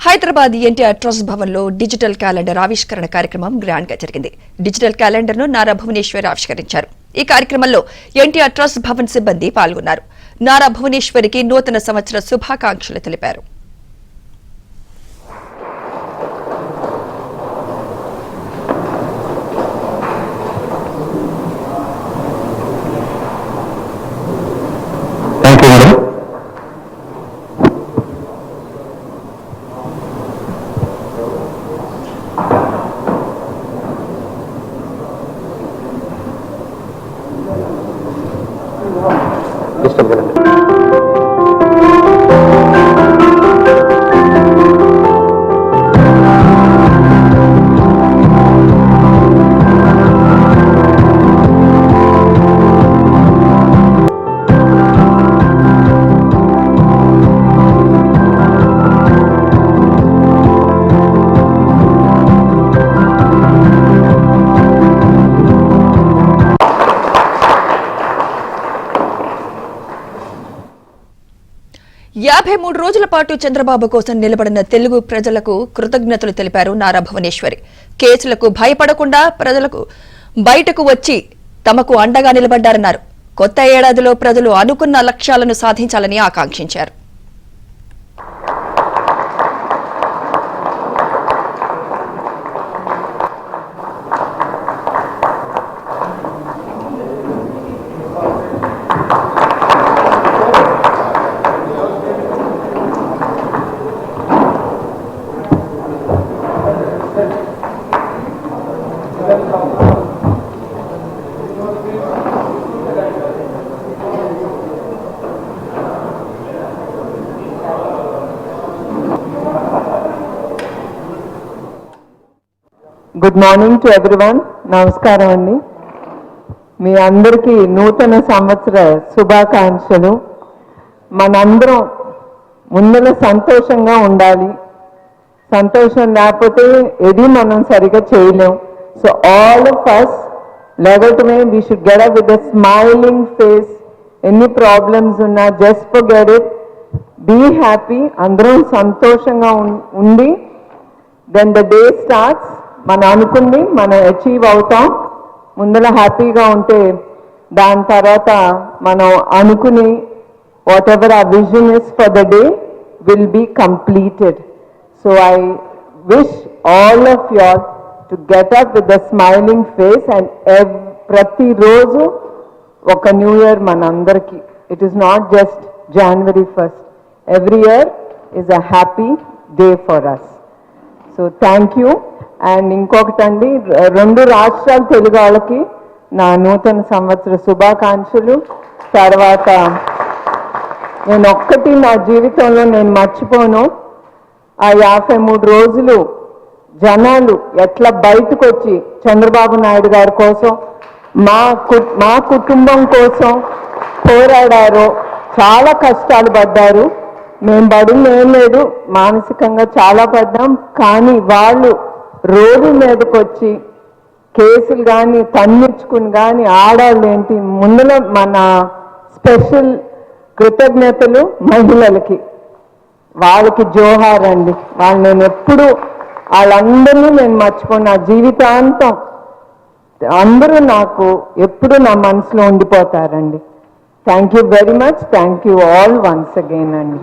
Hyderabad NTR trust భవన్లో digital calendar ఆవిష్కరణ కార్యక్రమం గ్రాండ్ గా జరిగింది. డిజిటల్ క్యాలెండర్ ను నారా భువనేశ్వరి ఆవిష్కరించారు. ఈ కార్యక్రమంలో ఎన్టీఆర్ ట్రస్ట్ భవన్ సిబ్బంది పాల్గొన్నారు. నారా భువనేశ్వరికి నూతన సంవత్సర శుభాకాంక్షలు తెలిపారు. యాభై 3 రోజుల పాటు చంద్రబాబు కోసం నిలబడిన తెలుగు ప్రజలకు కృతజ్ఞతలు తెలిపారు నారా భువనేశ్వరి. కేసులకు భయపడకుండా ప్రజలకు బయటకు వచ్చి తమకు అండగా నిలబడ్డారన్నారు. కొత్త ఏడాదిలో ప్రజలు అనుకున్న లక్ష్యాలను సాధించాలని ఆకాంక్షించారు. Good morning to everyone. నమస్కారం అండి. మీ అందరికీ నూతన సంవత్సర శుభాకాంక్షలు. మనందరం ముందులో సంతోషంగా ఉండాలి. సంతోషం లేకపోతే ఏది మనం సరిగా చేయలేం. సో ఆల్ ఆఫ్ అస్ లెవెల్మే we should get up with a smiling face. ఎన్ని ప్రాబ్లమ్స్ ఉన్నా just forget it, be happy. అందరం సంతోషంగా ఉండి దెన్ ద డే స్టార్ట్స్. మనం అనుకుంది మనం అచీవ్ అవుతాం. ముందర హ్యాపీగా ఉంటే దాని తర్వాత మనం అనుకుని whatever a vision is for the day will be completed. So I wish all of you all to get up with the smiling face. And ప్రతిరోజు ఒక న్యూ ఇయర్ మనందరికీ. It is not just January 1st. Every year is a happy day for us. So thank you. And ఇంకొకటండి, 2 రాష్ట్రాల తెలుగు వాళ్ళకి నా నూతన సంవత్సర శుభాకాంక్షలు. తర్వాత నేను ఒక్కటి నా జీవితంలో నేను మర్చిపోను. ఆ 53 రోజులు జనాలు ఎట్లా బయటకు వచ్చి చంద్రబాబు నాయుడు గారి కోసం, మా కుటుంబం కోసం పోరాడారో. చాలా కష్టాలు పడ్డారు. మేము పడింది ఏం లేదు, మానసికంగా చాలా పడ్డాం. కానీ వాళ్ళు రోడ్డు మీదకి వచ్చి కేసులు కానీ తన్నించుకుని కానీ ఆడాళ్ళు ఏంటి. ముందులో మన స్పెషల్ కృతజ్ఞతలు మహిళలకి, వాళ్ళకి జోహార్ అండి. వాళ్ళు నేను ఎప్పుడు వాళ్ళందరినీ నేను మర్చిపోను. నా జీవితాంతం అందరూ నాకు ఎప్పుడు నా మనసులో ఉండిపోతారండి. Thank you very much. Thank you all once again అండి.